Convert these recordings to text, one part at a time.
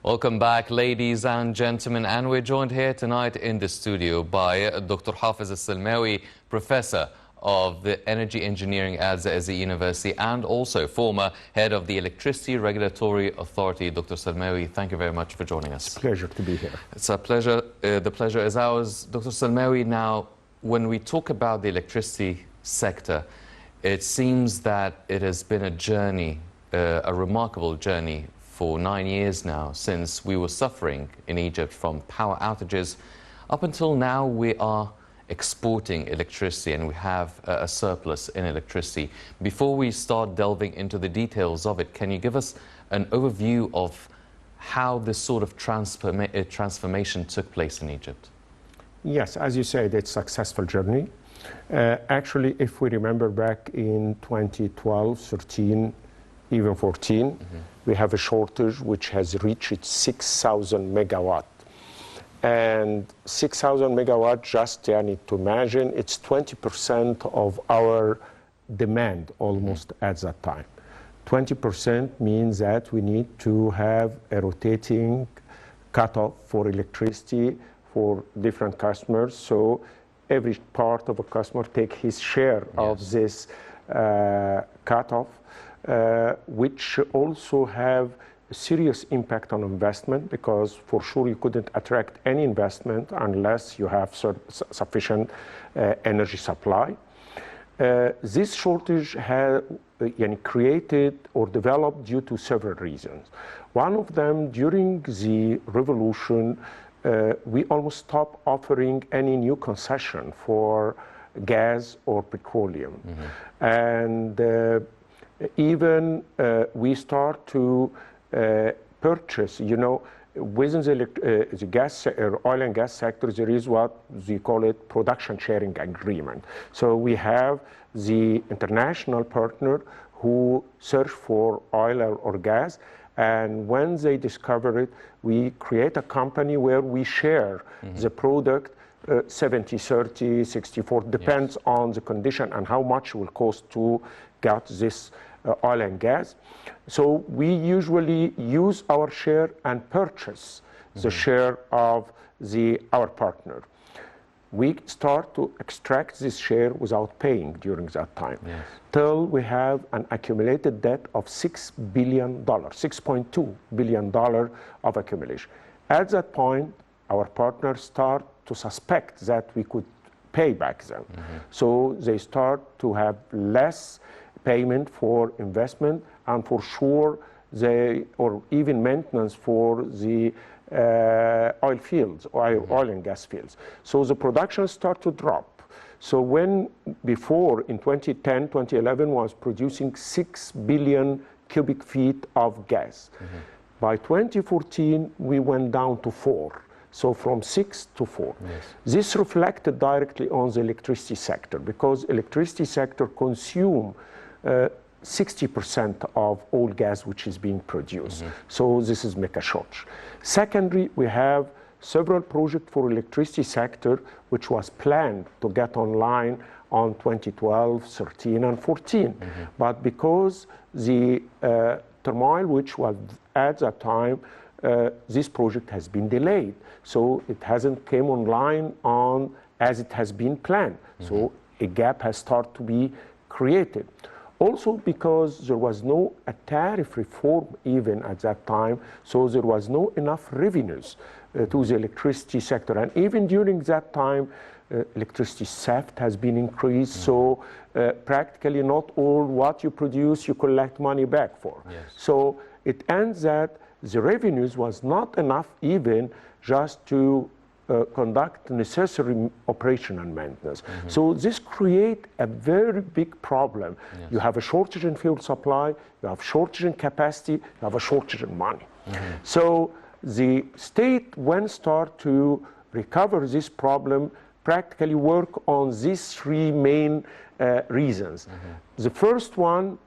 Welcome back, ladies and gentlemen, and we're joined here tonight in the studio by Dr. Hafez Salmawy, Professor of the Energy Engineering at Daiily University and also former head of the Electricity Regulatory Authority. Dr. Salmawy, thank you very much for joining us. It's a pleasure to be here. It's a pleasure. The pleasure is ours. Dr. Salmawy, now, when we talk about the electricity sector, it seems that it has been a journey, a remarkable journey for 9 years now, since we were suffering in Egypt from power outages. Up until now, we are exporting electricity and we have a surplus in electricity. Before we start delving into the details of it, can you give us an overview of how this sort of transformation took place in Egypt? Yes, as you said, it's a successful journey. Actually, if we remember back in 2012, 13, even 14, we have a shortage which has reached 6,000 megawatt. And 6,000 megawatt, just I need to imagine, it's 20% of our demand almost at that time. 20% means that we need to have a rotating cutoff for electricity for different customers. So every part of a customer take his share of this cutoff. Which also have a serious impact on investment, because for sure you couldn't attract any investment unless you have sufficient energy supply. This shortage has created or developed due to several reasons. One of them, during the revolution, we almost stopped offering any new concession for gas or petroleum. And even we start to purchase, within the gas or oil and gas sector, there is what we call it production sharing agreement. So we have the international partner who search for oil or gas, and when they discover it, we create a company where we share the product 70-30, 60-40, depends on the condition and how much it will cost to get this oil and gas. So we usually use our share and purchase the share of our partner. We start to extract this share without paying during that time, till we have an accumulated debt of $6 billion, $6.2 billion of accumulation. At that point, our partners start to suspect that we could pay back them. So they start to have less payment for investment and for sure or even maintenance for the oil fields, oil and gas fields. So the production start to drop. So when before in 2010, 2011 was producing 6 billion cubic feet of gas. By 2014, we went down to 4. So from 6 to 4. This reflected directly on the electricity sector, because electricity sector consume 60% of all gas which is being produced. So this is make a shortage. Secondly, we have several projects for electricity sector which was planned to get online on 2012, 13 and 14. But because the turmoil which was at that time, this project has been delayed. So it hasn't came online as it has been planned. So a gap has started to be created. Also because there was no tariff reform even at that time, so there was no enough revenues to the electricity sector. And even during that time, electricity theft has been increased, so practically not all what you produce you collect money back for. So it ends that the revenues was not enough even just to conduct necessary operation and maintenance. So this create a very big problem. You have a shortage in fuel supply, you have shortage in capacity, you have a shortage in money. So the state, when start to recover this problem, practically work on these three main reasons. The first one,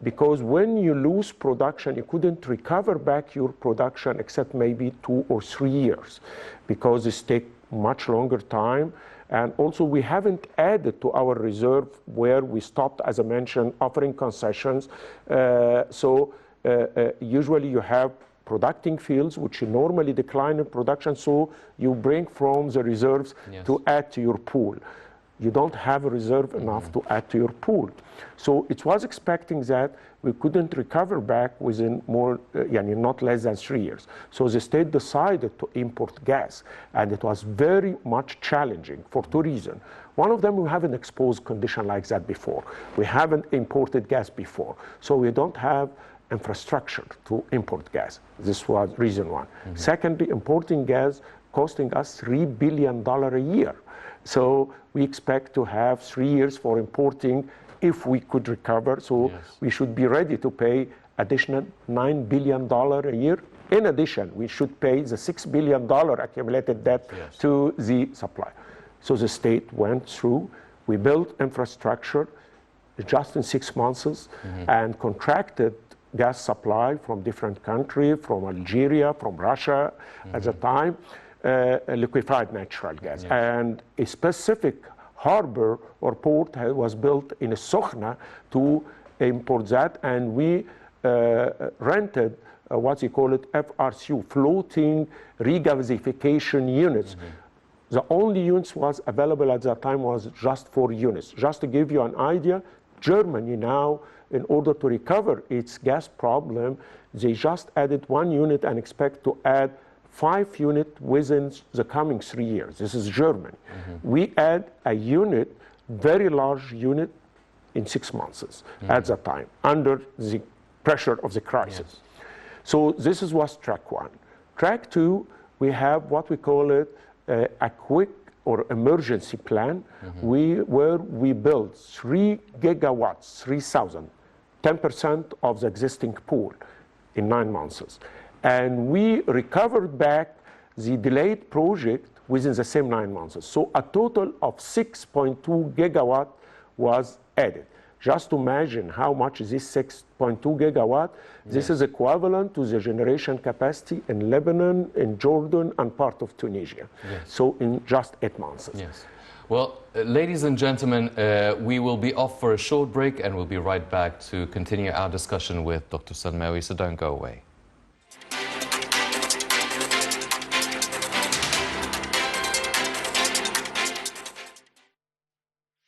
because when you lose production, you couldn't recover back your production except maybe 2 or 3 years, because it takes much longer time. And also we haven't added to our reserve where we stopped, as I mentioned, offering concessions. Usually you have producing fields which normally decline in production, so you bring from the reserves to add to your pool. You don't have a reserve enough to add to your pool. So it was expecting that we couldn't recover back within not less than 3 years. So the state decided to import gas, and it was very much challenging for two reasons. One of them, we haven't exposed condition like that before. We haven't imported gas before, so we don't have infrastructure to import gas. This was reason one. Secondly, importing gas costing us $3 billion a year. So we expect to have 3 years for importing if we could recover. So we should be ready to pay additional $9 billion a year. In addition, we should pay the $6 billion accumulated debt to the supplier. So the state went through, we built infrastructure just in 6 months and contracted gas supply from different countries, from Algeria, from Russia at the time, liquefied natural gas. And a specific harbor or port was built in Sokhna to import that, and we rented what you call it FRCU, floating regasification units. The only units was available at that time was just 4 units. Just to give you an idea, Germany now, in order to recover its gas problem, they just added 1 unit and expect to add 5 units within the coming 3 years. This is Germany. We add a unit, very large unit, in 6 months at that time, under the pressure of the crisis. So this was track 1. Track 2, we have what we call it a quick or emergency plan, where we built 3 gigawatts, 3,000, 10% of the existing pool in 9 months. And we recovered back the delayed project within the same 9 months. So a total of 6.2 gigawatt was added. Just to imagine how much is this 6.2 gigawatt, this is equivalent to the generation capacity in Lebanon, in Jordan, and part of Tunisia. So in just 8 months. Well, ladies and gentlemen, we will be off for a short break, and we'll be right back to continue our discussion with Dr. Salmawy, so don't go away.